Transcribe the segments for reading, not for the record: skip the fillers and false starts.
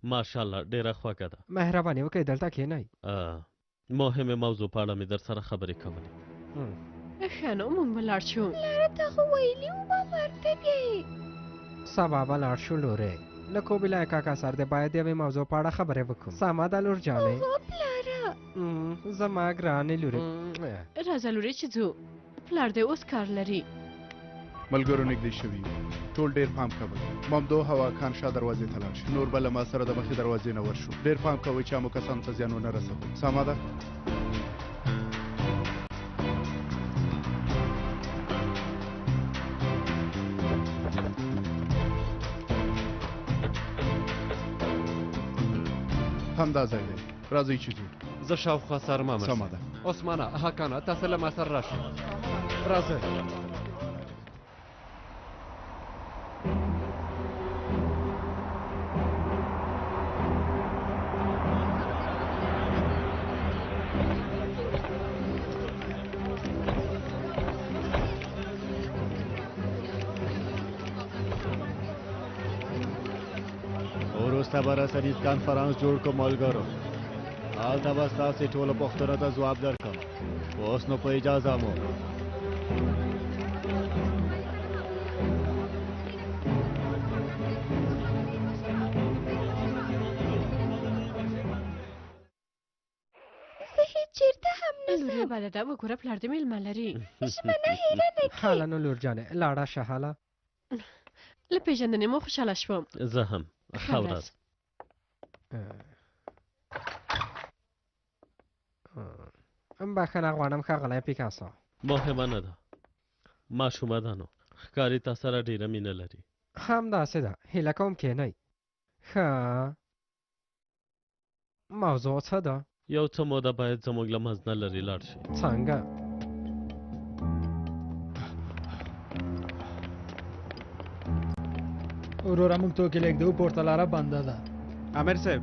ماشاءالله ډیره خوږه ده. مهرباني وکړئ دلته کښېنئ. مهمه موضوع په اړه مې در سره خبرې کولې. ښه نو موږ به لاړ شو. پلاره تا خو ویلي وو ما ورته بیا سبا به لاړ شو لورې. له کوبیلای کاکا سره د باید یوې موضوع په اړه خبرې وکړو. سمه ده لور جانې. هو پلاره زما ګرانې لورې. راځه لورې چې ځو. پلار دې اوس کار لري. ملګرو نږدې شوي ټول ډېر پام کوئ. مامدو هوا خان شاه دروازې ته لاړ شي. نور به له ما سره د مخې دروازې نه ورشو. ډېر پام کوئ چې عامو کسانو ته زیان ونه رسوئ. سمه ده؟ همدا ځای دی. راځئ چې ځو. زه شاوخوا څارم. سمه ده. عثمانه حقانه تاسو له ما سره راشئ. راځئ. وروسته به رسنیز کنفرانس جوړ کړو ملګرو. هلته به ستاسې ټولو پوښتنو ته ځواب درکړم. اوس نو په اجازه مو. زه هیڅ چېرته هم نه لورې ځم. بده ده وګوره پلار دې میلمه لري. ژمنه هیله نه حاله نو لور جانې لاړه شه حاله. له پېژندنې مو خوشحاله شوم. زه هم. ښه ورځ. بخښنه غواړم ښاغلی پیکاسو. مهمه نه ده. ماشومه ده نو. ښکاري تا سره ډیره مینه لري. همداسې ده. هیله کوم کښېنئ. ښه موضوع څه ده؟ یو څه موده باید زموږ له منځ نه لرې لاړ شي. څنګه؟ وروره موږ توکې لېږدو پورته لاره بنده ده. امیر صاحب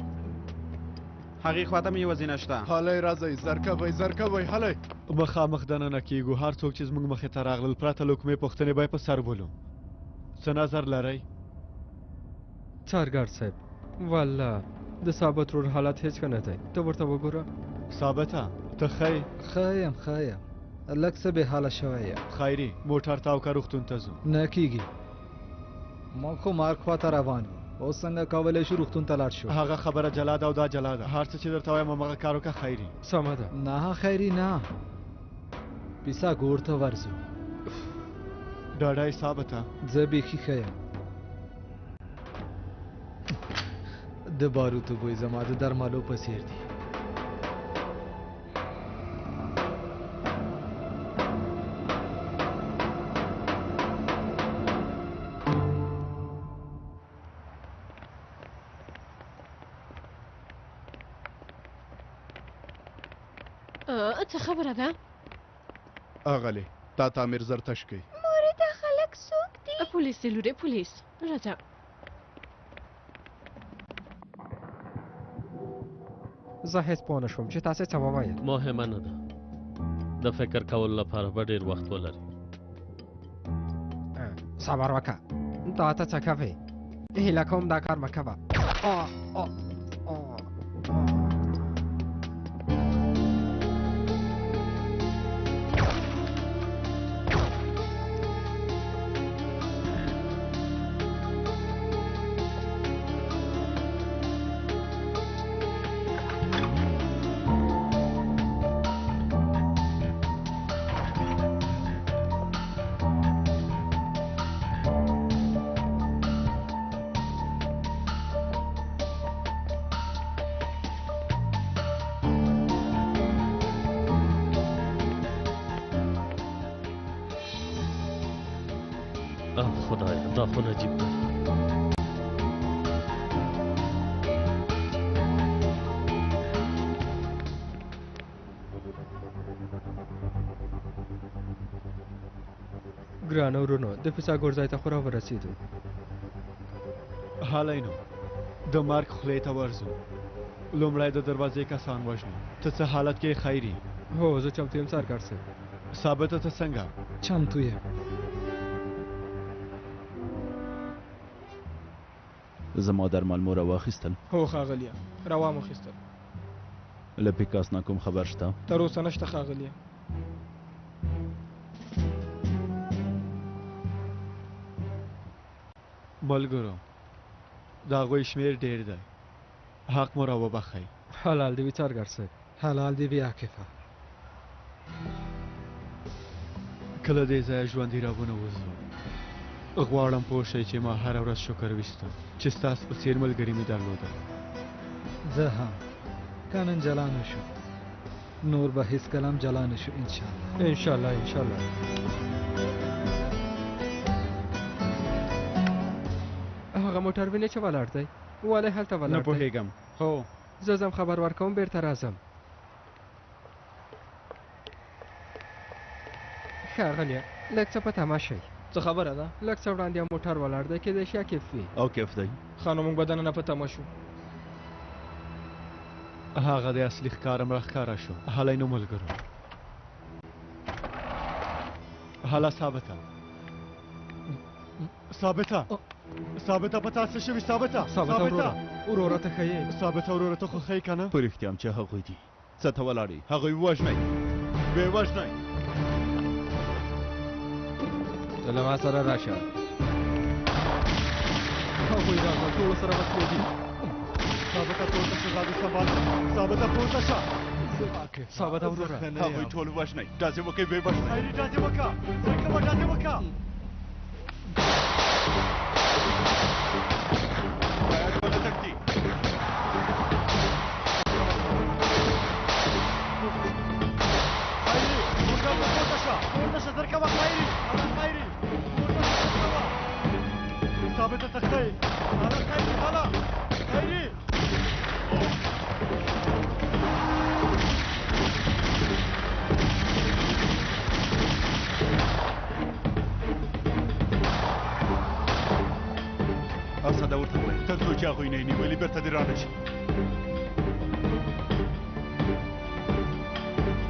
هغې خواته مې یوازې شته. هلئ راځئ. زرکوئ زرکوئ هلئ. مخامخ دننه کېږو. هر څوک چې زموږ مخې ته راغلل پرته له کومې پوښتنې به یې په سر ولو. څه نظر لرئ؟ څارګر صاحب والله د ثابت ورور حالت هیڅ ښه نه دی. ته ورته وګوره. ثابته ته ښه یې؟ ښه یم ښه یم. لږ څه بې حاله شوی یم. خیري موټر ته او که روغتون ته ځو؟ نه کېږي. موږ خو مارک خواته روان یو. اوس څنګه کولی شو روغتون ته لاړ شو؟ هغه خبره جلا ده او دا جلا ده. هر څه چې درته وایم همغه کار وکړه خیري. سمه ده. نه خیري نه. پیسا ګور ته ورځو. ډاډه یې ثابته؟ زه بیخي ښه یم. د باروتو بوی زما د درملو په څیر دی. څه خبره ده؟ اغلې تا تعمیر زر تش کړئ. مورې دا خلک څوک دي؟ پولیس دی لورې پولیس. راځه. زه هیڅ پوه نه شوم چې تاسې څه وویل. مهمه نه ده. د فکر کولو لپاره به ډېر وخت ولري. صبر وکړه. دا ته څه کوې؟ هیله کوم دا کار مه کوه. خدایا دا خو نجیب ده. ګرانه ورونو د فیساګور ځای ته خو راورسېدو. هلئ نو د مرګ خولې ته ورځو. لومړی د دروازې کسان وژنو. ته څه حالت کې خیري؟ هو زه چمتو یم څارګر صاحب. ثابته ته څنګه؟ چمتو یم. زما درمل مو راواخیستل؟ هو ښاغلیه، روا مو اخیستل. له پیکاس نه کوم خبر شته؟ تر اوسه نشته ښاغلیه. ملګرو د هغوی شمېر ډېر دی، حق مو راوبخئ. حلال دی وي څارګر صاحب. حلال دی وي عاکفه. کله دې ځایه ژوندي راونه وځو. غواړم پوه شئ چې ما هره ورځ شکر ویستم چې ستاسو په څېر ملګري مې درلوده. زه هم که نن جلا نه شو نور به هېڅکله هم جلا نه شو انشاءالله. انشاءالله انشاءالله. هغه موټر وینې چې ولاړ دی ولې هلته ولاړ دی؟ نه پوهېږم. هو زه ځم خبر ورکوم بیرته راځم. ښاغلیه لږ څه په تمه شئ. څه خبره ده؟ لږ څه وړاندې یو موټر ولاړ دی کېدای شي عاکف وي. او کیف دی؟ ښه نو موږ به دننه په تمه شو. هغه د اصلي ښکاره مړه ښکاره شو. هلی نو ملګرو، هله ثابته ثابته په تاسو شوي ثابته وروره ته ښه یې؟ ثابته وروره ته خوښی که نه؟ په رښتیا هم چې هغوی دي. څه ته ولاړئ؟ هغوی ووژنئ، ویې وژنئ. ته له ما سره راشه. هغوی راغلل، ټولو سره وسلې دي. ثابته پورته شه، زادو سنبال ثابته پورته شه. ثابته وروره هغوی ټول وژنئ، ډازې وکئ، ویې وژنئ. خیري ډازې وکړه، ځای کوه ډازې وکړه. باید ونه تږدي. خیري موټر ته پورته شه، پورته شه، زر کوه خیري. هله خیري پورته شه، زر کوه. ثابته تښتئ، هله خیري، هله خیري. اسده ورته ووایه تر څو چې هغوی نه یې نیولي بېرته دې رانه شي.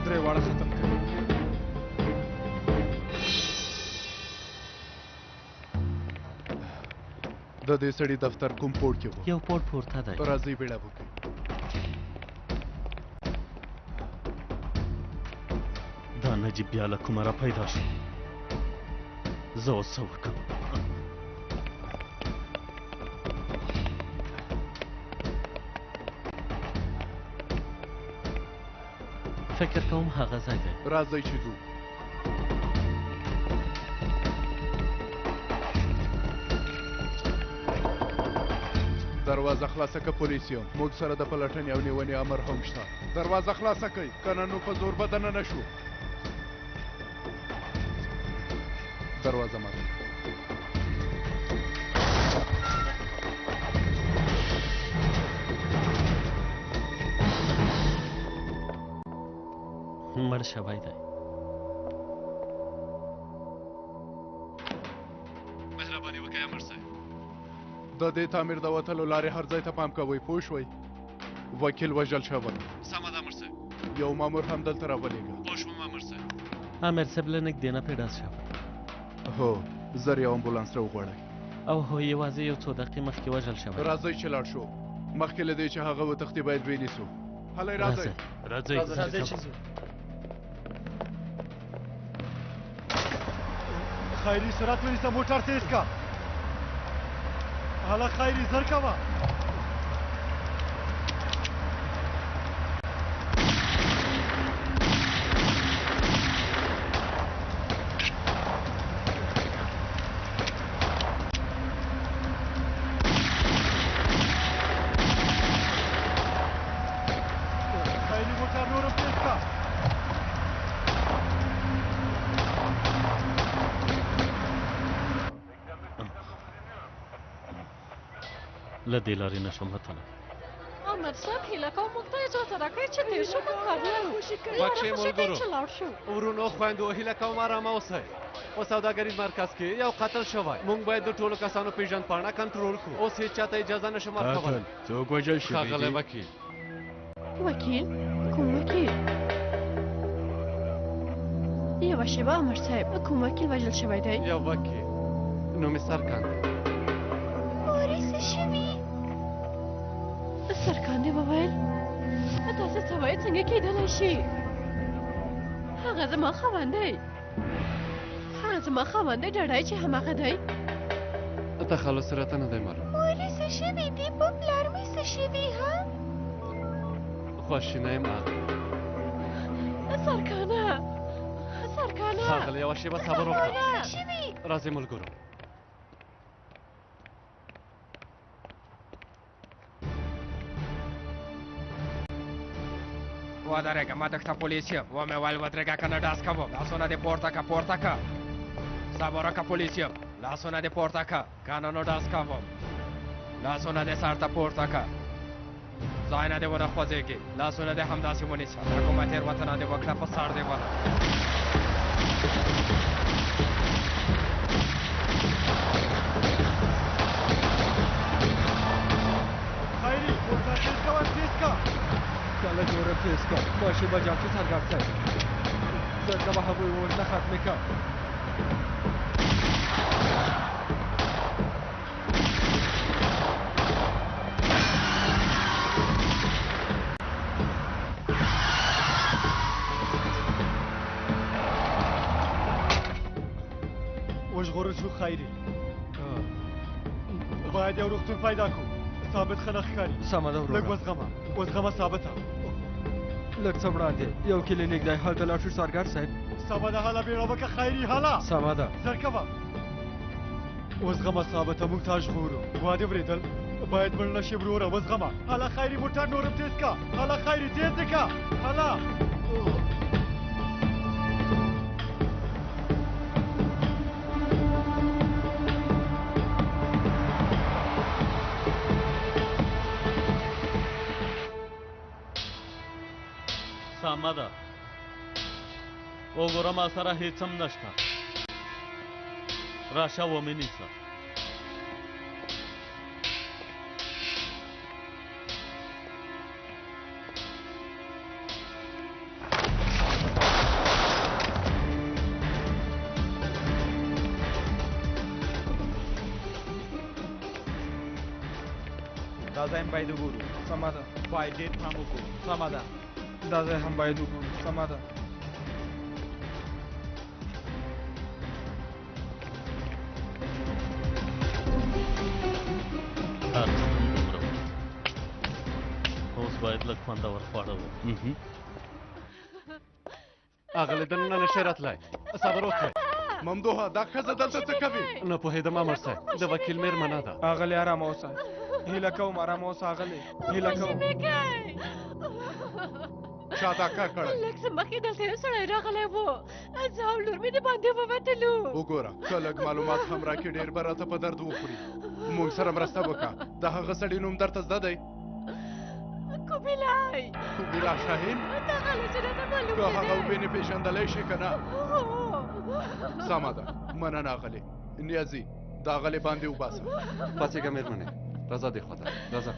درې واړه ختم کړي. د دې سړي دفتر کوم پوړ کې و؟ یو پوړ پورته دی. راځئ بیړه وکړئ. دا نجیب بیا له کومه را پیدا شو. زه اوس څه وکړم؟ فکر کوم هغه ځای دی. راځئ چې ځو. دروازه خلاصه که پولیس یم. موږ سره د پلټنې او نیونې امر هم شته. دروازه خلاصه کئ که نه نو په زور به دننه شو. دروازه ماته. مړ شوی دی. مهربانی وکړئ امر صاحب. د دې تعمیر د وتلو لارې هر ځای ته پام کوئ، پوه شوئ؟ وکیل وژل شوی. سمه ده امر صاحب. یو مامور هم دلته راولېږه. پوه شوم امر صاحب. امیر صاحب له نږدې نه پرې ډز شوی. هو زر یو امبولانس راوغواړئ. او هو یوازې یو څو دقیقې مخکې وژل شوی. راځئ چې لاړ شو. مخکې له دې چې هغه وتښتي باید وینیسو. هلئ راځئ. راځئ چې ځو. خیري سرعت ونیسه، موټر تیز کا. هله خیري زر کوه. خیري موټر نورم تیز کا. له دې لارې نشم وتلی. امر صاحب هیله کوم موږ ته اجازه راکړئ چې تېر شو په کارلو. وکړی ملګرو، چې لاړ شو. ورونو خویندو هیله کوم ارامه اوسئ. په سوداګریز مرکز کې یو قتل شوی. موږ باید د ټولو کسانو پیژند پاڼه کنټرول کړو. اوس هیڅ چاته اجازه نشم ورکولی. څوک وژل شوي دي؟ ښاغلی وکیل. وکیل؟ کوم وکیل؟ یوه شیبه امر صاحب، کوم وکیل وژل شوی دی؟ یو وکیل نوم یې سرګر دی. وارث شوي؟ سرکان دې وویل تاسو څه وایئ څنګه کېدلی شي هغه زما خاوند دی ډاډی چې هماغه دی تخلص راته نه دی معلوم مور یې څه شوي دي په پلار مې څه شوي ها خواشي نه یم سرکانه ښاغلی یوه شېبه صبر وکړه څه شوي راځئ ملګرو ودرېږه ما دښته پولیس یم ومې ویل ودرېږه که نه ډاس کوم لاسونه دې پورته که صبر وکړه پولیس یم لاسونه دې پورته که نه نو ډاس کوم لاسونه دې سر ته پورته که ځای نه دې ونه خوځېږي لاسونه دې همداسې ونیسه د کومه تېروتنه دې وکړه په سر دې وله خیری ورته تیز کوه تیز که کله جوړه تیز که ماشین به جام چې سرګر صاحب ځکه به هغوی وژنه ختمې که وژغورل شو خیری باید یو روغتون پیدا کړو ثابت ښه نه ښکاري سمه ده لږ وزغمه ثابته لږ څه وړاندې یو کلینیک دی هلته لاړ شو سارګر صاحب سمه ده هله بیړه وکړه خیري هله سمه ده زر کوه وزغمه ثابته موږ تا ژغورو ما دې اورېدل باید مړ نه شي وروره وزغمه هله خیري موټر نورم تیز که هله خیري تیز دې که هله سمه ده وګوره ما سره هېڅ هم نشته راشه ومې نیسه دا ځای هم باید وګورو سمه ده باید ډېر پام وکړو سمه ده دا ځای هم باید وګورو سمه ده اوس باید لږ خوندور خواړه وخورو اغلې دننه نشئ راتلی صبر وکړئ ممدوحه دا ښځه دلته څه کوي نه پوهېدم امر صاحب د وکیل مېرمنه ده اغلې ارامه اوسه هیله کوم ارامه اوسه اغلې هیله کوم چا دا کار کړی لږ څه مخکې دلته یو سړی راغلی و زه او لور مې د باندې ووتلو وګوره که لږ معلومات هم راکړي ډېر به راته په درد وخوري موږ سره مرسته وکړه د هغه سړي نوم درته زده دی کوبیلا شاهین که هغه وبینې پېژندلی شي که نه سمه ده مننه اغلې نیازي دا اغلې باندې وباسه پاڅېږه مېرمنې راځه دې خواته راځه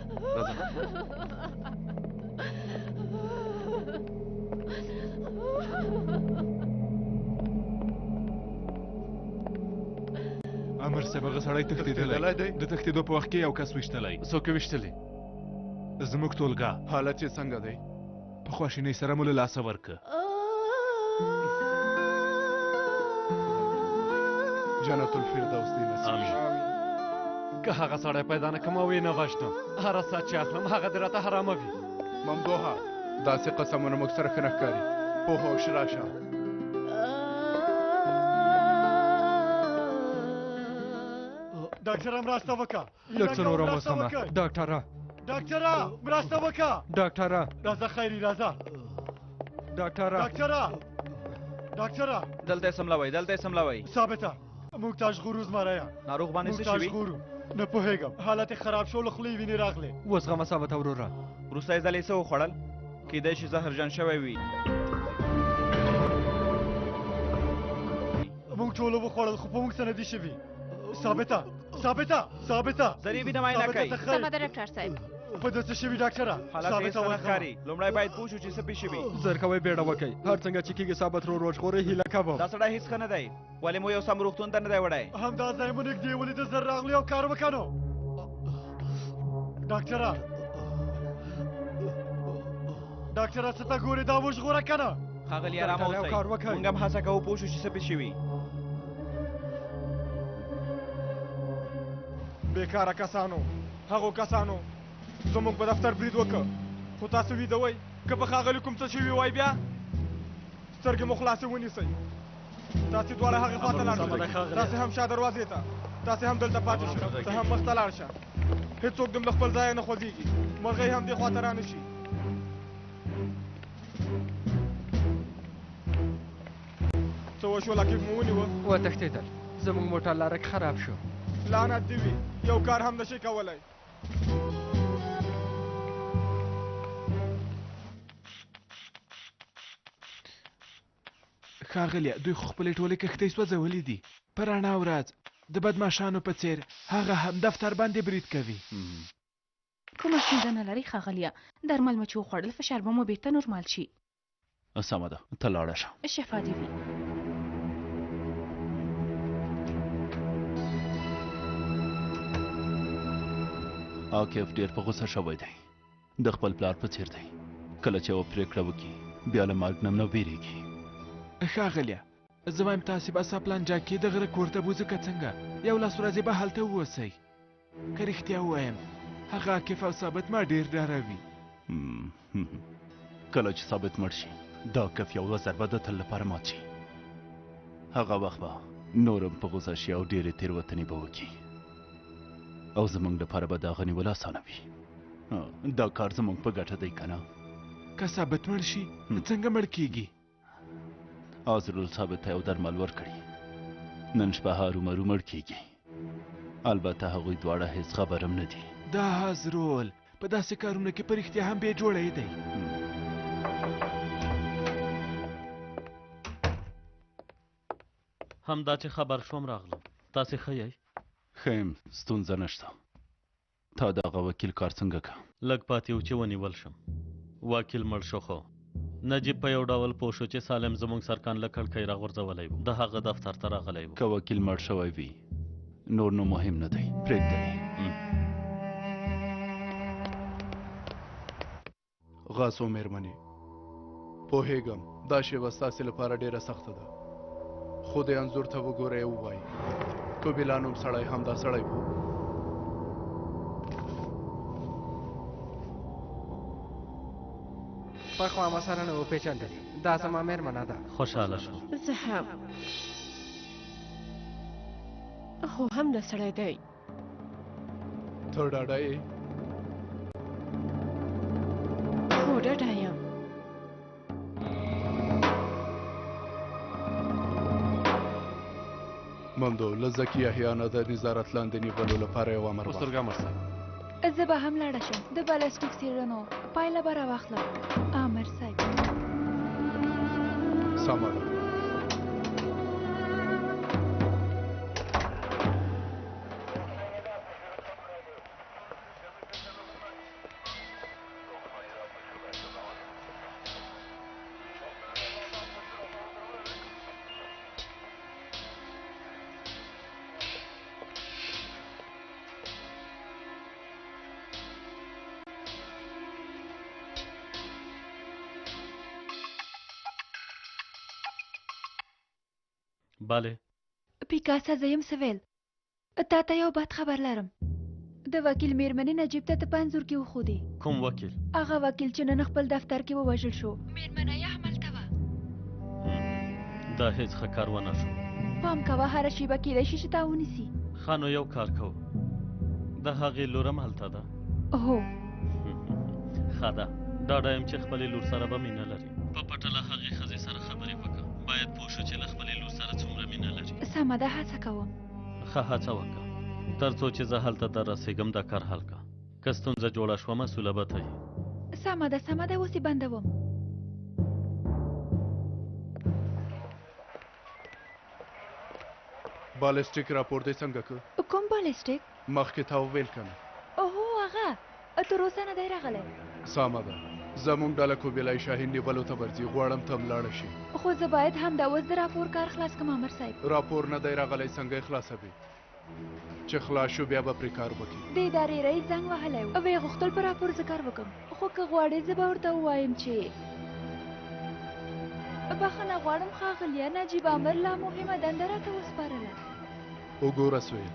امر صاحب هغه سړی تښتېدلی دی د تښتېدو په وخت کې یو کس ویشتلی څوک یې ویشتلی زموږ ټولګه حالت یې څنګه دی په خواشینۍ سره مو له لاسه ورکه جنت الفردوس دې نصیب شي که هغه سړی پیدا نه کړم او یې نه وژنم هره ساعت چې اخلم هغه دې راته حرامه وي ممدوحه داسې قسمونه موږ سره ښه نه ښکاري پوه هوش راشه ډاکټره مرسته وکړه لږ څه نوره وسمه ډاکټره مرسته وکړه ډاکټره راځه خیري راځه ډاکټره دلته یې سملوئ ثابته موږ تا ژغورو زمریه ناروغ باندې څه شوي نه پوهېږم حالت یې خراب شو له خولې وینې راغلې وزغمه ثابته وروره وروستی ځل یې څه وخوړل کیدای شي زهرجن شوی وي موږ ټولو وخوړل خو په موږ څه نه دي شوي ثابته ذریعې وینه معاینه کوي سمه ده ډاکټر صاحب په ده څه شوي ډاکټره حالت یې څه نه ښکاري لومړی باید پوه شو چې څه پېښ شوي زر کوئ بیړه وکئ هر څنګه چې کېږي ثابت رو ژغورئ هیله کوم دا سړی هېڅ ښه نه دی ولې مو یو سم روغتون ته نه دی وړی همدا ځای مو نږدې ولیده زر راغلي او کار وکړو ډاکټره ډاکټره څه ته ګورې دا وژغوره که نه ښاغلي ارامه اوسئ موږ هم هڅه کوو پوه شو چې څه پېښ شوي بېکاره کسانو هغو کسانو زموږ په دفتر برید وکړه خو تاسو ویده وئ که په ښاغلي کوم څه شوي وای بیا سترګې مو خلاصې ونیسئ تاسې دواړه هغې خوا ته لاړ شئ تاسې هم شا دروازې ته تاسې هم دلته پاتې شئ ته هم مخ ته لاړ شه هېڅوک دم له خپل ځایه نه خوځېږي مرغۍ هم دې خوا ته را نه شي څه وشول عقیب مو ونیوه وتښتېدل زموږ موټر لاره کې خراب شو لعنت دې وي یو کار هم نشئ کولی ښاغلیه دوی خو خپلې ټولې کښتۍ سوځولې دي په رڼا ورځ د بدماشانو په څېر هغه هم دفتر باندې برید کوي کومه ستونزه نه لري ښاغلیه درمل مو چې وخوړل فشار به مو بېرته نورمال شي سمه ده ته لاړه شه شفا دې وي عاقف ډېر په غوسه شوی دی د خپل پلار په څېر دی کله چې یوه پرېکړه وکړي بیا له مرګ نه نه ویرېږي ښاغلیه زه وایم تاسې به ساپلانجا کې د غره کور ته بوځو که څنګه یو لاس ورځې به هلته واوسئ که رښتیا ووایم هغه عاقف او ثابت ما ډېر ډاروي کله چې ثابت مړ شي دا کف یوه ضربه د تل لپاره مات شي هغه وخت به نورم په غوسه شي او ډېرې تېروتنې به وکړي او زموږ لپاره به د هغه نیول اسانه وي دا کار زموږ په ګټه دی که نه که ثابت مړ شي څنګه مړ کیږي آزرول ثابت ته یو درمل ورکړي نن شپه هرومرو مړ کیږي البته هغوی دواړه هیڅ خبر هم نه دي دا آزرول په داسې کارونو کې په رښتیا هم بې جوړی دی همدا چې خبر شوم راغلم تاسې ښه یئ ښه یم ستونزه نشته تا د هغه وکیل کار څنګه که لږ پاتې و چې ونیول شم وکیل مړ شو خو نجیب په یو ډول پوه شو چې سالم زموږ سرکان له کړکۍ راغورځولی و د هغه دفتر ته راغلی و که وکیل مړ شوی وي نور نو مهم نه دی پرېږده غاسو مهربانی پوهېږم دا شیبه ستاسې لپاره ډېره سخته ده خو د انځور ته وګورئ ووایي کوبیلا نوم سړی همدا سړی و پخوا ما سره نه وپېژندل دا زما مېرمنه ده خوشحاله شو زه هم خو هم نه سړی دی ته ډاډه یې هو ډاډه یم ممدو له ذکي احیانه د نظارت لاندې نیولو لپاره یو امر زه به هم لاړه شم د بالستیک څېړنو پایله به راواخلم امر صاحب سمه ده بله پیکاسا زه یم سویل تا ته یو بد خبر لرم د وکیل مېرمنې نجیب ته په انځور کې وښودې کوم وکیل هغه وکیل چې نن خپل دفتر کې ووژل شو مېرمنه یې هملته وه دا هیڅ ښه کار ونه شو پام کوه هره شیبه کیدای شي چې تا ونیسي ښه نو یو کار کوو د هغې لور هم هلته ده هو ښه ده ډاډه یم چې خپلې لور سره به مینه لري په پټه له هغې ښځې سره خبرې وکړه باید پوه شو چې له خپلې لور سره څومره مینه لري سمه ده هڅه کوم ښه هڅه وکړه تر څو چې زه هلته در رسېږم دا کار حل کړه که ستونزه جوړه شوه مسؤله به ته یې سمه ده اوس یې بندوم بالستیک راپور دی څنګه که کوم بالستیک مخکې تا وویل که نه اوهو هغه تر اوسه نه دی راغلی سمه ده زموږ ډله کوبیلای شاهین نیولو ته ورځي غواړم ته هم لاړه شي خو زه باید همدا اوس د راپور کار خلاص کړم امر صاحب راپور نه دی راغلی څنګه یې خلاصوي چې خلاص شو بیا به پرې کار وکړي. د ادارې رئیس زنګ وهلی و ویې غوښتل په راپور زه کار وکړم، خو که غواړې زه به ورته ووایم چې بخښنه غواړم ښاغلیه، نجیب امر لا مهمه دنده راته وسپارله. وګوره سویل،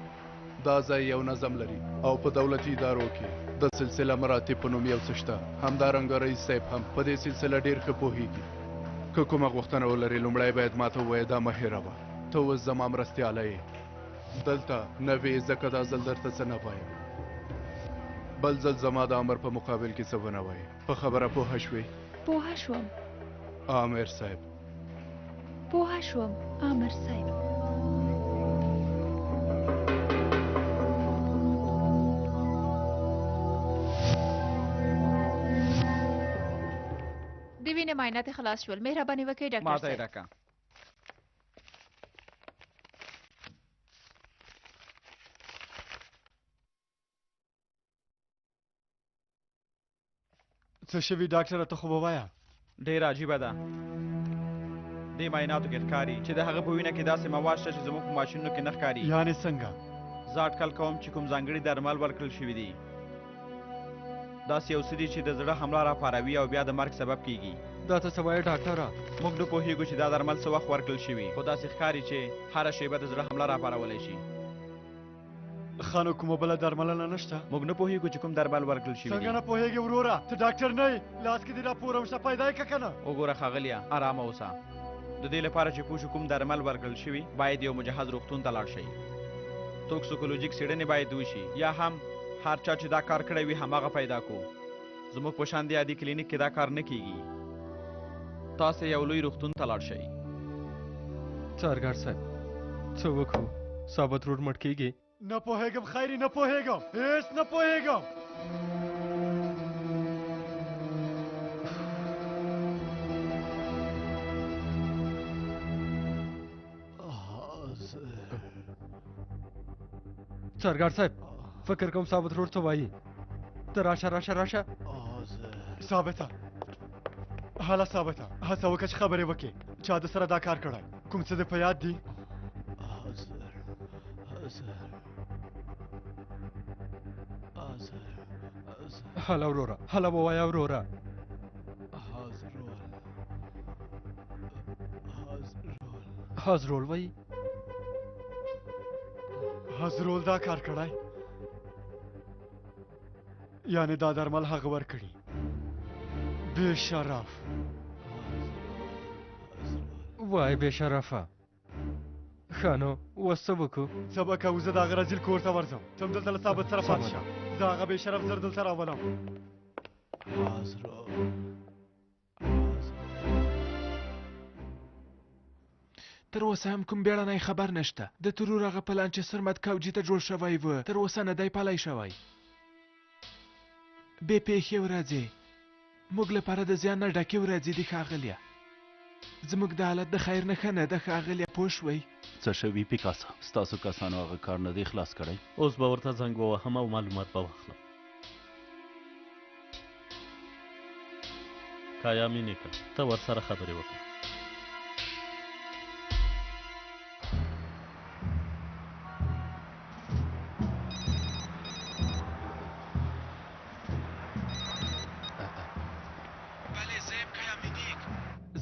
دا ځای یو نظم لري او په دولتي ادارو کې د سلسله مراتب په نوم یو څه شته. همدارنګه رئیس صاحب هم په دې سلسله ډېر ښه پوهېږي. که کومه غوښتنه ولرې لومړی باید ماته ووایې دا مه هېروه. ته اوس زما مرستیالی یې دلته نه وې، ځکه دا ځل درته څه نه وایم. بل ځل زما د امر په مقابل کې څه ونه وایې. په خبره پوهه شوې؟ پوهه شوم. آمر صاحب. پوهه شوم آمر صاحب. د وینې معاینات خلاص شول. مهرباني وکړئ ډاکټر ماته یې راکړه. څه شوي ډاکټره؟ ته خو به وایه. ډېره عجیبه ده. دې معایناتو کې ښکاري چې د هغه په وینه کې داسې مواد شته چې زموږ په ماشینونو کې نه ښکاري. یعنې څنګه؟ زه اټکل کوم چې کوم ځانګړي درمل ورکړل شوي دي. داسې یو څه دي چې د زړه حمله راپاروي او بیا د مرګ سبب کیږي. دا ته څه وایې ډاکټره؟ موږ نه پوهېږو چې دا درمل څه وخت ورکړل شوي، خو داسې ښکاري چې هره شیبه د زړه حمله راپارولی شي. ښه نو کومه بله درملنه نشته؟ موږ نه پوهېږو چې کوم درمل ورکړل شوي دي. څنګه نه پوهېږې وروره؟ ته ډاکټر نه یې، لاس کې دې راپور او شته پیدا یې که که نه؟ وګوره ښاغلیه، ارامه اوسه. د دې لپاره چې پوه شو کوم درمل ورکړل شوي باید یو مجهز روغتون ته لاړ شئ. توکسیکولوژیک څېړنې باید وشي، یا هم هر چا چې دا کار کړی وي هماغه پیدا کو. زموږ په شان دې عادي کلینیک کې دا کار نه کیږي. تاسې یو لوی روغتون ته لاړ شئ. څارګر صاحب څه وکړو؟ ثابت روډ مټ کیږي؟ نه پوهېږم خیري، نه پوهېږم، هېڅ نه پوهېږم. څارګر صاحب فکر کوم ثابت روډ څه وایي. ته راشه راشه راشه. ثابته، هله ثابته، هڅه وکړه چې خبرې وکړې. چا د سره دا کار کړی؟ کوم څه دې په یاد دي؟ هله وروره، هله ووایه وروره. حاضرول وایي. حاضرول دا کار کړی؟ یعنې دا درمل هغه ورکړي؟ بې شرف. وای بې شرفه. ښه نو اوس څه وکړو؟ څه به کوو؟ زه د هغه رزیل کور ته ورځم. ته هم دلته له ثابت سره پاتې شه. زه هغه بې شرف زر دلته راولم. تر اوسه هم کوم بیړنی خبر نشته. د ترور هغه پلان چې سرمد کوجي ته جوړ شوی و تر اوسه نه دی پلی شوی. بې پېښې ورځې موږ لپاره د زیان نه ډکې ورځې دي ښاغلیه. زموږ د حالت د خیر نښه نه ده ښاغلیه، پوه شوئ؟ څه شوي پیکاسا؟ ستاسو کسانو هغه کار نه دی خلاص کړی؟ اوس به ورته زنګ ووهم او معلومات به واخلم. کایامي نیکه ته ورسره خبرې وکړه.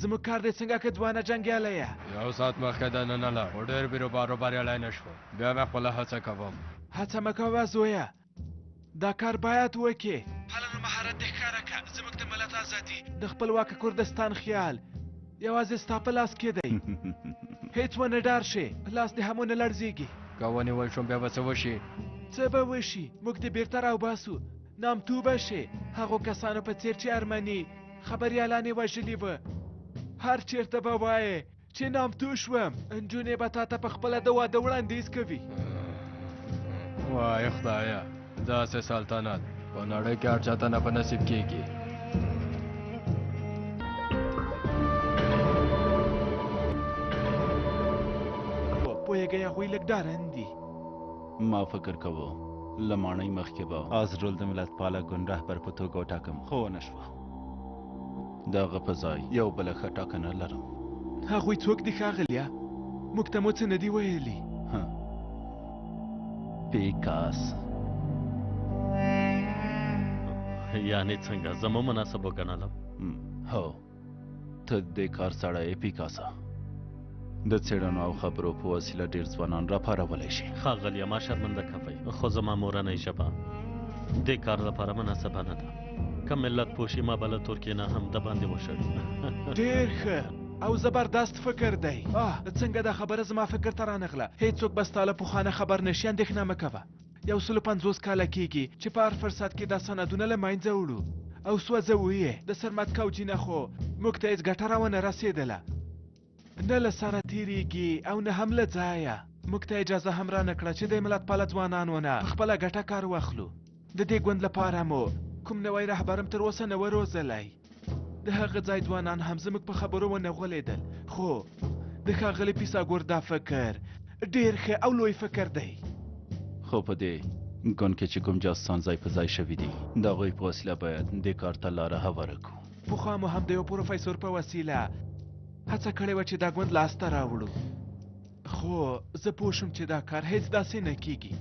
زموږ کار دی څنګه که ځوانه جنګیالی یې؟ یو ساعت مخکې دننه لاړ، خو ډېر بیروبار بریالی نه شوم. بیا مې خپله هڅه کوم. هڅه مه کوه زویه، دا کار باید وکړې. هله نو مهارت دې ښکاره کړه. زموږ د ملت ازادي، د خپلواکه کردستان خیال یوازې ستا په لاس کې دی. هېڅ ونه ډار شې، لاس دې هم ونه لړزېږي. که ونیول شوم بیا به څه وشي؟ څه به وشي؟ موږ دې بېرته راوباسو. نامتو به شې هغو کسانو په څېر چې ارمني خبریالان یې وژلي وه. هر چیرته به وایې چې نامتو شوم، نجونې به تا ته په خپله د واده وړاندیز کوي. وای خدایه، داسې سلطنت په نړۍ کې هر چاته نه په نصیب کېږي. پوهېږئ هغوی لږ ډارن دي. ما فکر کوو له ماڼۍ مخکې به آزرول د ملت پاله ګوند رهبر په توګه وټاکم، خو ونه شوه. د هغه په ځای یو بله ښه ټاکنه لرم. هغوی څوک دي ښاغلیه؟ موږ ته مو څه نه دي ویلي؟ پیکاس یعنې څنګه زما مناسب وګڼلم؟ هو ته د کار سړی پیکاسه د څېړنو او خبرو په وسیله ډېر ځوانان راپارولی شي. ښاغلیه ما شرمنده کوئ خو زما مورنۍ ژبه دې کار لپاره مناسبه نه ده. که ملت پوه شي ما به له ترکیې نه هم د باندې وشړي. ډېر ښه او زبردست فکر دی. څنګه دا خبره زما فکر ته رانغله. هیڅوک به ستا له پخوانه خبر نشي، اندېښنه مه کوه. 150 کاله کېږي چې په هر فرصت کې دا سندونه له منځه وړو او سوځوو یې. د سرمت کوجي نه خو موږ ته هېڅ ګټه راونه رسېدله، نه له سره تېرېږي او نه هم له ځایه. موږ ته اجازه هم رانه کړه چې د ملتپاله ځوانانو نه په خپله ګټه کار واخلو. د دې ګوند لپاره مو کوم نوی رهبرم تر اوسه نه و روزلی. د هغه ځای ځوانان هم زموږ په خبرو ونه غولېدل، خو د ښاغلي پیساګور دا فکر ډېر ښه او لوی فکر دی. خو په دې ګوند کې چې کوم جاسوسان ځای په ځای شوي دي د هغوی په وسیله باید دې کار ته لاره هواره کړو. پخوا مو هم د یو پروفیسور په وسیله هڅه کړې وه چې دا ګوند لاسته راوړو، خو زه پوه شوم چې دا کار هیڅ داسې نه کیږي.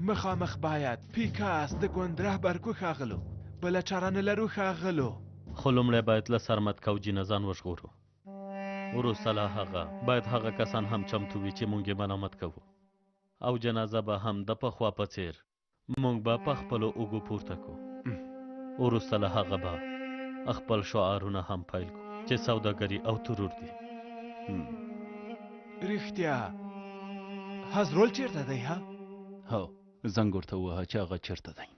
مخامخ باید پیکاس د ګوند رهبر کو ښاغلو، بله چاره نه لرو ښاغلو. خو لومړی باید له سرمت کوجي نه ځان وژغورو. وروسته له هغه باید هغه کسان هم چمتو وي چې موږ یې ملامت کوو، او جنازه به هم د پخوا په څېر موږ به په خپلو اوږو پورته کړو. وروسته له هغه به خپل شعارونه هم پیل کړو چې سوداګري او ترور دي. رښتیا حضرول چیرته دی؟ هو زنګ ورته ووهه چې هغه چیرته دی.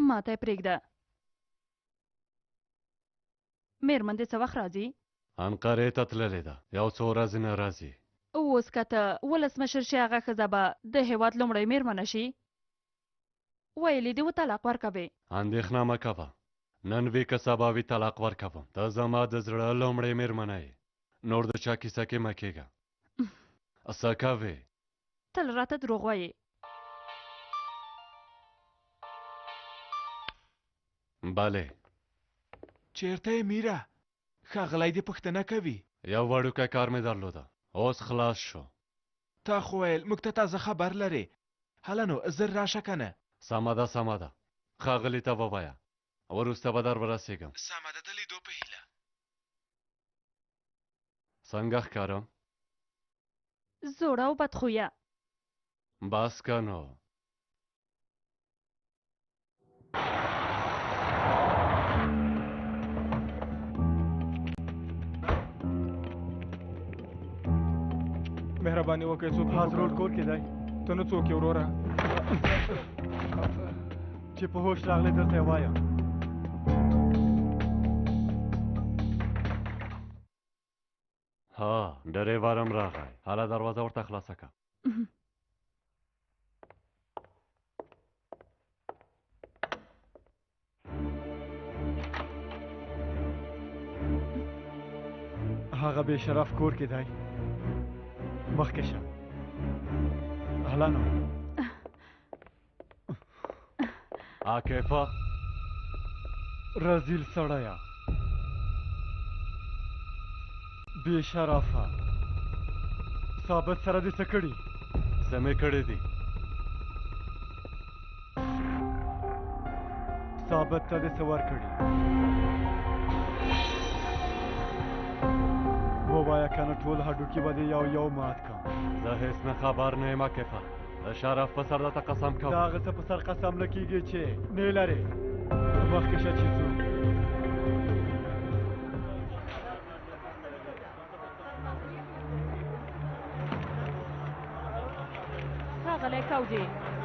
ما ته یې پرېږده. مېرمن دې څه وخت راځي؟ انقرې ته تللې ده، یو څو ورځې نه راځي. اوس که ته ولسمشر شي هغه ښځه به د هېواد لومړۍ مېرمنه شي. ویلې دې و طلاق ورکوې. اندېښنه مه کوه، نن وي که سبا وي طلاق ورکوم. ته زما د زړه لومړۍ مېرمنه یې، نور د چا کیسه کې مه کېږه. څه کوې؟ تل راته دروغ وایې. بلې. چیرته یې میره؟ ښاغلی دې پوښتنه کوي. یو وړوکی کار مې درلوده، اوس خلاص شو. تا خو ویل موږ ته تازه خبر لرې. هله نو زر راشه که نه؟ سمه ده سمه ده، ښاغلي ته ووایه، وروسته به در ورسېږم. سمه ده، د لیدو په هیله. څنګه ښکارم؟ زوړه او بدخویه. بس که نو. مهربانی وکړئ څوک حاضرول کور کې دی؟ ته نو څوک یې وروره؟ چې په هوښ راغلی درته یې وایم. ها ډریور هم راغی، هله دروازه ورته خلاصه که. هغه بې شرف کور کې دی، مخکې شه. هله نو. عاکفه رزیل سړیه، بې شرفه، ثابت سره دې څه کړي؟ څه مې کړي دي؟ ثابت ته دې څه ورکړي؟ ووایه که نه ټول هډوکي به دې یو یو مات کړم. زه هېڅ نه خبر نه یم عاکفه، د شرف په سر درته قسم کوم. د هغه څه په سر قسم نه کېږي چې نه لرې. مخکې شه چې ځو. ښاغلی کوجي،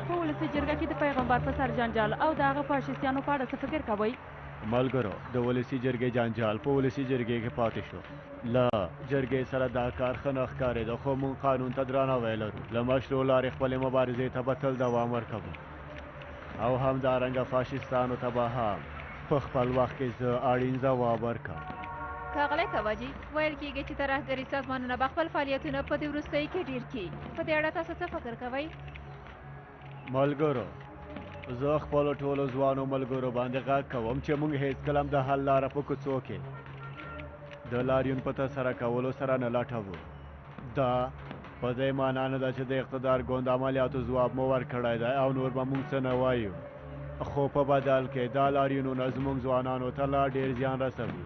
په ولسي جرګه کې د پیغمبر په سر جنجال او د هغه فاشیستیانو په اړه څه فکر کوئ؟ ملګرو، د ولسي جرګې جنجال په ولسي جرګې کې پاتې شو. له جرګې سره دا کار ښه نه ښکارېده، خو موږ قانون ته درناوی لرو. له مشروع لارې خپلې مبارزې ته به تل دوام ورکوو، او همدارنګه فاشیستانو ته به هم په خپل وخت کې زه اړین ځواب ورکړم. ښاغلی کوجي، ویل کېږي چې ترهګري سازمانونه به خپل فعالیتونه په دې وروستیو کې ډېر کړي. په دې اړه تاسو څه فکر کوئ؟ ملګرو، زه خپلو ټولو ځوانو ملګرو باندې غږ کوم چې موږ هېڅکله هم د حل لاره په کوڅو کې د لاریون په ترسره کولو سره نه لټوو. دا په دې معنا نه ده چې د اقتدار ګوند عملیاتو ځواب مو ورکړی دی او نور به موږ څه نه وایو، خو په بدل کې دا لاریونونه زموږ ځوانانو ته لا ډېر زیان رسوي.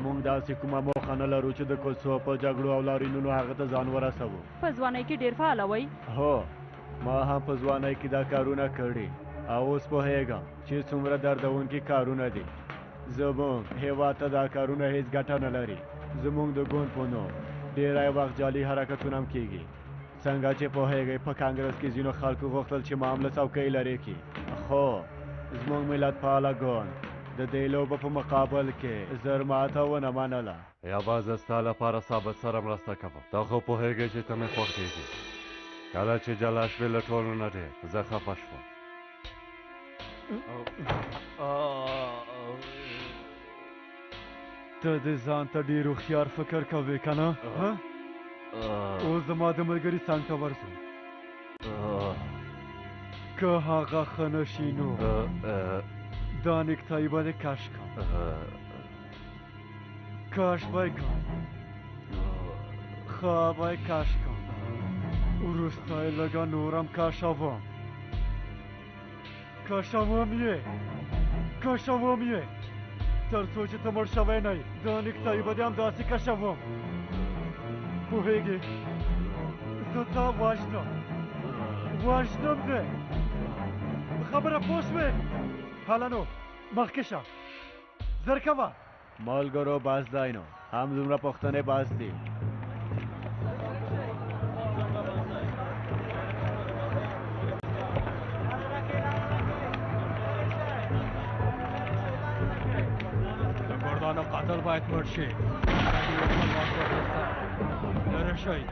موږ داسې کومه موخه نه لرو چې د کوڅو په جګړو او لاریونونو هغه ته ځان ورسوو. په ځوانۍ کې ډېر فعاله وئ؟ هو، ما هم په ځوانۍ کې دا کارونه کړي او اوس پوهېږم چې څومره دردونکي کارونه دي. زموږ هېواد ته دا کارونه هېڅ ګټه نه لري. زموږ د ګوند په نوم ډېری وخت جعلي حرکتونه هم کېږي. څنګه چې پوهېږئ په کانګرس کې ځینو خلکو غوښتل چې ما هم له څوکۍ لرې کړي، خو زموږ ملتپاله ګوند د دې لوبه په مقابل کې زر ماته ونه منله. یوازې ستا لپاره ثابت سره مرسته کوم. ته خو پوهېږې چې ته مې خوښېږي. کله چې جلا شوې له ټولو نه ډېر زه خفه شوم. ته د ځان ته ډېر هوښیار فکر کوې که نه؟ اوس زما د ملګري څنګ ته ورځو. که هغه ښه نه شي نو دا نیکتایي به دې کش کړم. کش به یې کړم، ښه به یې کش کړم، وروسته یې لږه نور هم کشوم. کشوم یې تر څو چې ته مړ شوی نه یې. دا نیکتایي به دې همداسې کشوم. پوهېږې زه تا وژنم دې. خبره پوه شوې؟ هله نو مخکې شه، زر کوه. ملګرو بس دی نو، همدومره پوښتنې بس دي. د ګردانو قاتل باید مړ شي. لرې شئ.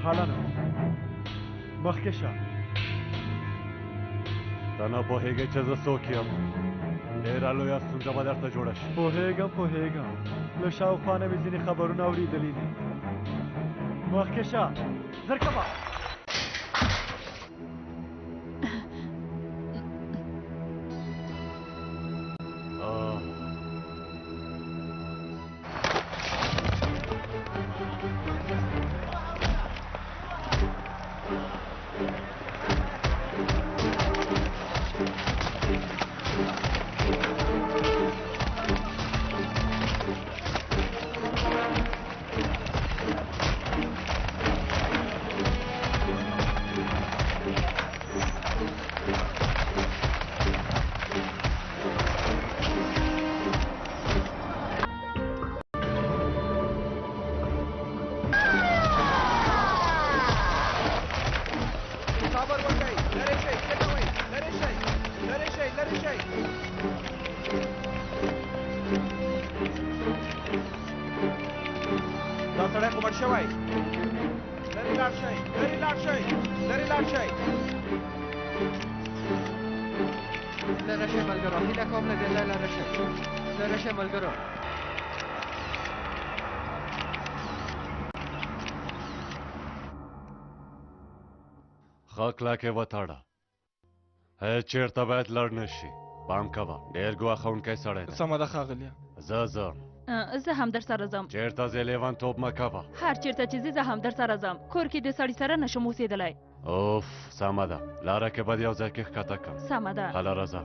هله نو مخکې شه. ته نه پوهېږې چې زه څوک یم. ډېره لویه ستونزه به درته جوړه شي. پوهېږم له شاوخوا نه مې ځینې خبرونه اورېدلي دي. مخکې شه، زر کوه. کلکې وتړه. هېڅ چېرته باید لړ نه شي. پام کوه، ډېر ګواښونکی سړی دی. سمه ده ښاغلیه. زه هم در سره ځم. چېرته ځې لیونتوب مه کوه. هر چېرته چې ځې زه هم در سره ځم. کور کې د سړي سره نشم اوسېدلی. اوف، سمه ده. لاره کې به د یو ځای کې ښکته کړم. سمه ده. هله راځه.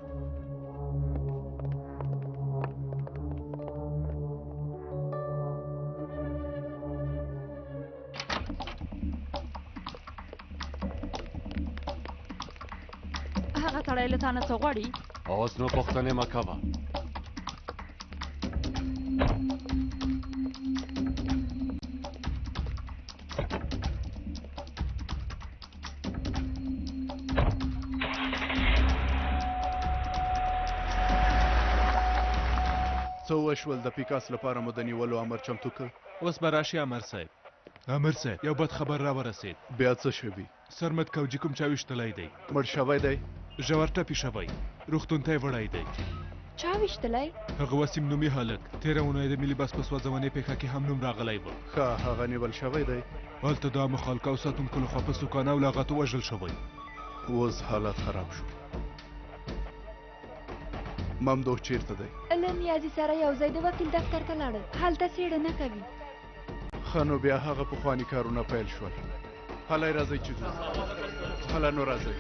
هغه سړی له تا نه څه غواړي؟ اوس نو پوښتنې مه کوه. څه وشول؟ د پیکاس لپاره مو د نیولو امر چمتو کړ؟ اوس به راشي امر صاحب. امر صاحب، یو بد خبر را ورسید. بیا څه شوي؟ سرمد کوجي کوم چا ویشتلی دی. مړ شوی دی؟ ژور ټپي شوی، روغتون ته یې وړی دی. چا ویشتلی؟ هغه وسیم نومي هلک تېره اونۍ د ملي بس په سوځونې پیښه کې هم نوم راغلی و. ښه هغه نیول شوی دی. هلته د عامه خلکو او ساتونکو لخوا په سوکانه او لغتو وژل شوی. اوس حالت خراب شو. ممدوح چیرته دی؟ له نیازي سره یو ځای د وکیل دفتر ته لاړل. هلته څېړنه کوي. ښه نو بیا هغه پخواني کارونه پیل شول. هلی راځئ چې ځو. هله نو راځئ.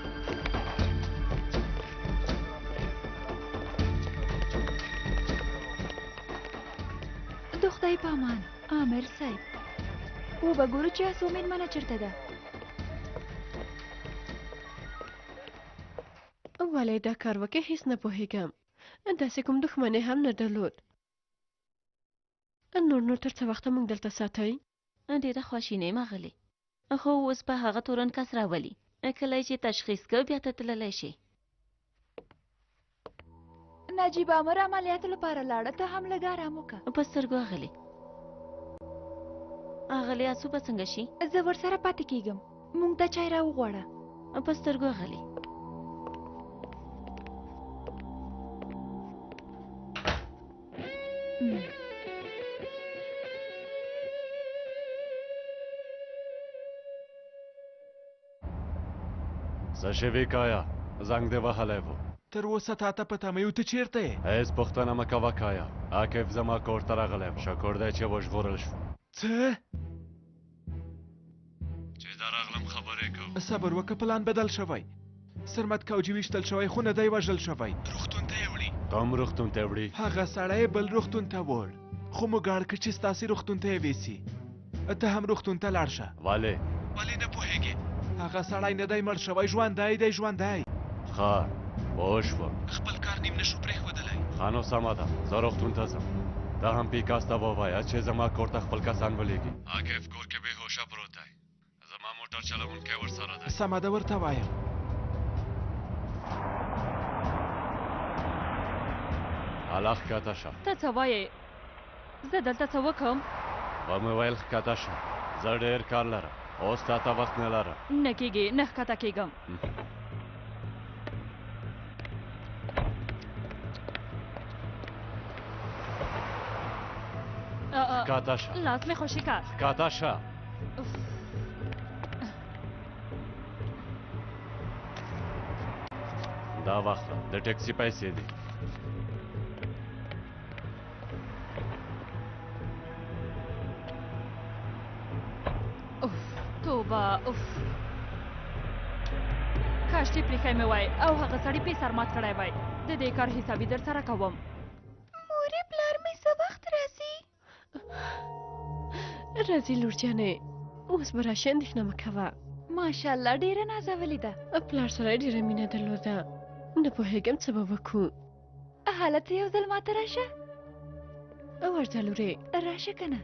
د خدای په امان عامر صاحب وبګورو چې اسو مېلمنه چېرته ده. ولې دا کار وکړې هېڅ نه پوهېږم. داسې کوم دښمن یې هم نه درلود. نور تر څه وخته موږ دلته ساتئ؟ ډېره خواشینۍ مغلې، خو اوس به هغه تورن کس راولي. کله چې تشخیص که بیا ته تللی شي. نجیب امر عملیاتو لپاره لاړه، ته هم لږ ارام وکړه. په سترګو اغلې اسو به څنګه شي؟ زه ورسره پاتې کېږم. موږ ته چای راوغواړه. په سترګو اغلې څه شوي کایا؟ زنګ دې وهلی و. تر اوسه تا ته په تمه یو، ته چېرته یې؟ هېڅ پوښتنه مه کوه کایا. عاکف زما کور ته راغلی و. شکر دی چې وژغورل شو. څه؟ چې درغلم خبرې کوم. صبر وکړه، پلان بدل شوی. سرمد کوجي ویشتل شوی خو نه دی وژل شوی. روغتون ته یې وړي. کوم روغتون ته وړي؟ هغه سړی بل روغتون ته وړ، خو موږ اړ کړ چې ستاسې روغتون ته یې ویسي. ته هم روغتون ته لاړ شه. ولې نه پوهېږې؟ هغه سړی نه دی مړ شوی، ژوندی دی ژوندی. ښه پوه شوم. خپل کار نیم نشو پرېښودلی. ښه نو سمه ده، زه روغتون ته ځم. ته هم پیکاس ته ووایه چې زما کور ته خپل کسان ولېږي. عاکف کور کې بې هوشه پروت دی. زما موټر چلوونکی ورسره دی. سمه ده، ورته وایم. هله ښکته شه. ته څه وایې؟ زه دلته څه وکړم؟ ومې ویل ښکته شه. زه ډېر کار لرم، اوس تا ته وخت نه لرم. نه کېږي، نه ښکته کېږم. ښکته شه. لاس مې خوشي کړ. ښکته شه. دا واخله، د ټیکسي پیسې دي. توبه اوف، کاش چې پریښی مې وای او هغه سړي پې سر مات کړی وای. د دې کار حسابي در سره کوم. مورې پلار مې څه وخت راځي؟ راځي لور جانې، اوس به راشي، اندېښنه مه کوه. ماشاءالله ډېره نازولې ده. پلار سره یې ډېره مینه درلوده. نه پوهېږم څه به وکړو. هلته یو ځل ماته راشه. ورځه لورې. راشه که نه،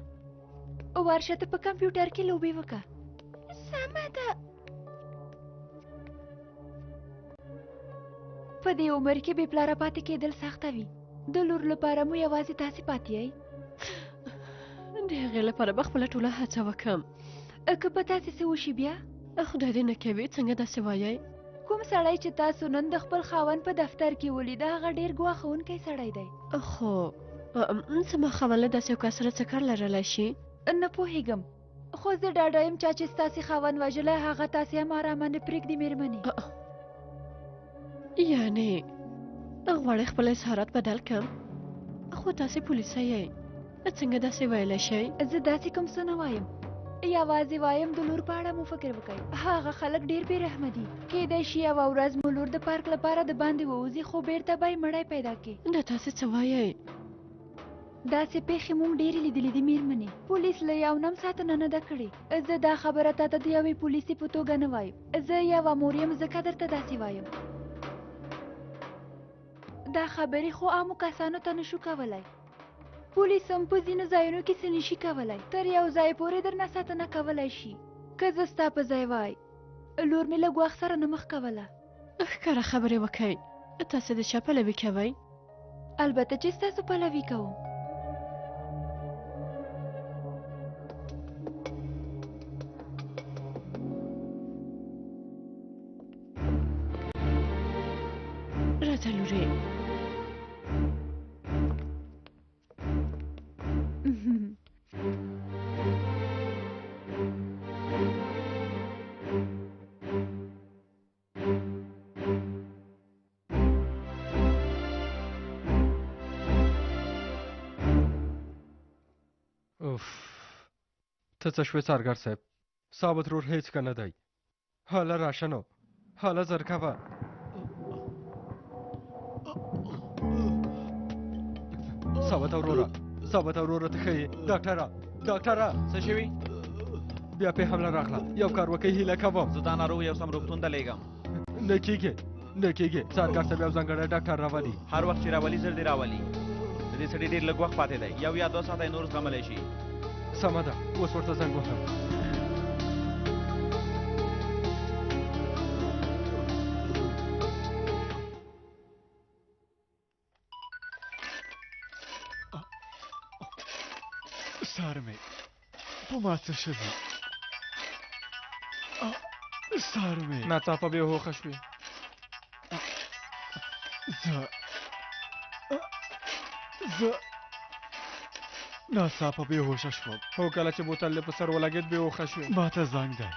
ورشه ته په کمپیوټر کې لوبې وکړه. سمه ده. په دې عمر کې بې پلاره پاتې کېدل سخته وي. د لور لپاره مو یوازې تاسې پاتې یئ. د هغې لپاره به خپله ټوله هڅه وکړم. که په تاسې څه وشي بیا؟ خدای دې نه کوي. څنګه داسې وایئ؟ کوم سړی چې تاسو نن د خپل خاوند په دفتر کې ولیده هغه ډېر ګواښونکی سړی دی. خو زما خاوند له داسې یو کس سره څه کار لرلی شي؟ نه پوهېږم، خو زه ډاډه یم چا چې ستاسې خاوند وژلی هغه تاسې هم ارامه نه پرېږدي مېرمنې. یعنې غواړئ خپل اظهارات بدل کړم؟ خو تاسې پولیسه یئ، څنګه داسې ویلی شئ؟ زه داسې کوم څه نه وایم، یوازې وایم د لور په اړه مو فکر وکړئ. هغه خلک ډېر بې رحمه دي. کیدای شي یوه ورځ مو لور د پارک لپاره د باندې ووځي خو بیرته به یې مړی پیدا کړي. نه تاسې څه وایئ؟ داسې پیښې موږ ډېرې لیدلې دي مېرمنې. پولیس له یو نم ساتنه نه ده کړې. زه دا خبره تاته د یوې پولیسې په توګه نه وایم، زه یوه مور یم ځکه درته داسې وایم. دا خبرې خو عامو کسانو ته نشو کولی. پولیس هم په ځینو ځایونو کې څه نشي کولی، تر یو ځای پورې درنه ساتنه کولی شي. که زه ستا په ځای وای لور مې له ګواښ سره نه مخ کوله. ښکاره خبرې وکئ. تاسې د چا پلوي کوئ؟ البته چې ستاسو پلوي کوم. راځه لورې. ته څه شوې څارګر صاحب ثابت رور هیڅ که نه دی حاله راشه نو حاله زر کوه ثابته وروره ته ښه یې ډاکټره څه شوي بیا پې حمله راغله یو کار وکړئ هیله کوم زه دا ناروغ یو سم روغتون ته لېږم نه کېږي څارګر صاحب یو ځانګړی ډاکټر راولي هر وخت چې راولي زر دې راولي د دې سړي ډېر لږ وخت پاتې دی 1 یا 2 ساعته نور زغملی شي سمه ده اوس ورته زنګ وهم سر مې په ما څه شوي سر مې ناڅاپه بې هوښه شوې زه ناڅاپه بې هوښه شوم هو کله چې بوتل په سر ولګېد بې هوښه شوې ما ته زنګ دی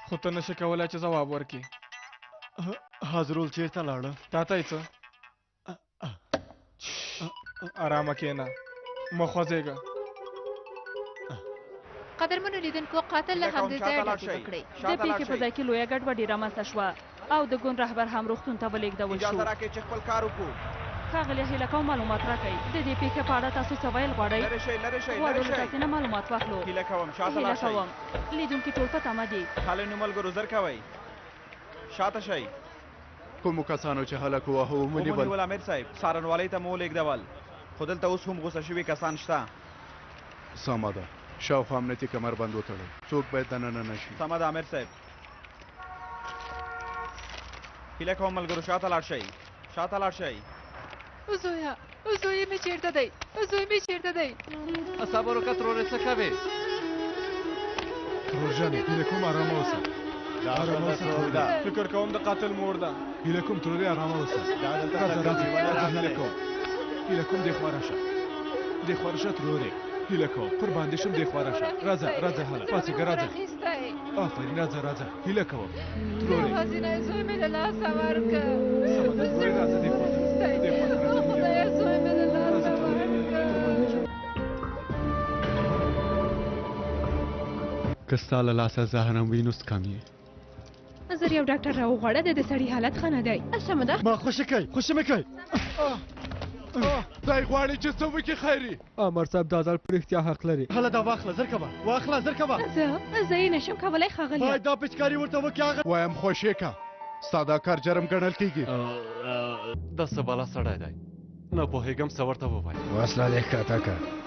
خو ته نشې کولی چې ځواب ورکړې حاضرول چېرته لاړه تا ته یې څه ارامه کښېنه مه خوځېږه قدرمنو لیدونکو قاتل له همدې ځایه ډزې وکړې د پیښې په ځای کې لویه ګډوډي رامنځته شوه او د ګوند رهبر هم روغتون ته ولېږدول شو اجازه راکړئ چې خپل کار وکړو ښاغلي هیله کوم معلومات راکړئ د دې پیښې په اړه تاسو څه ویل غواړئ غواړو له تاسې نه معلومات واخلو هیله کوم شاته لاړ شئ لیدونکي ټول په تمه دي حالینو ملګرو زر کوئ شاته شئ کومو کسانو چې هلک وواهه ومونیول امیر صاحب څارنوالۍ ته مو ولېږدول خو دلته اوس هم غوسه شوي کسان شته سمه ده شاوخوا امنیتي کمربند وتړئ څوک باید دننه نشي سمه ده امیر صاحب هیله کوم ملګرو شاته لاړ شئ زویه مې چېرته دی صبر وکړه ترورې څه کوې ترورجانې هیله کوم ارامه اوسه فکر کوم د قاتل مور ده هیله کوم ترورې ارامه اوسه هیله کوم دې خوا راشه ترورې هیله کوم قربان دې شم دې خوا راشه راځه هله پاڅېږه راځه آفرین راځه هیله کوم ترورې یوازینی زوی مې له لاسه ورکړ سمه ده ترورې راځه دې خوا خدایه زوی مې له لاسه ورکړ که ستا له لاسه زهرم وي نو څکم یې زر یو ډاکټر راوغواړه د سړي حالت ښه نه دی سمه ده ما خوشي مې کوي دای غواړي چې څه وکړي خیري امر صاحب دا ځل په رښتیا حق لري هله دا واخله زر کوه زه یې نشم کولی ښاغلی باید دا پچکاري ورته وکړي هغه وایم خوشې که ستا دا کار جرم ګڼل کېږي دا څه بلا سړی دی نه پوهېږم څه ورته ووایي وسله دې ښکته کړه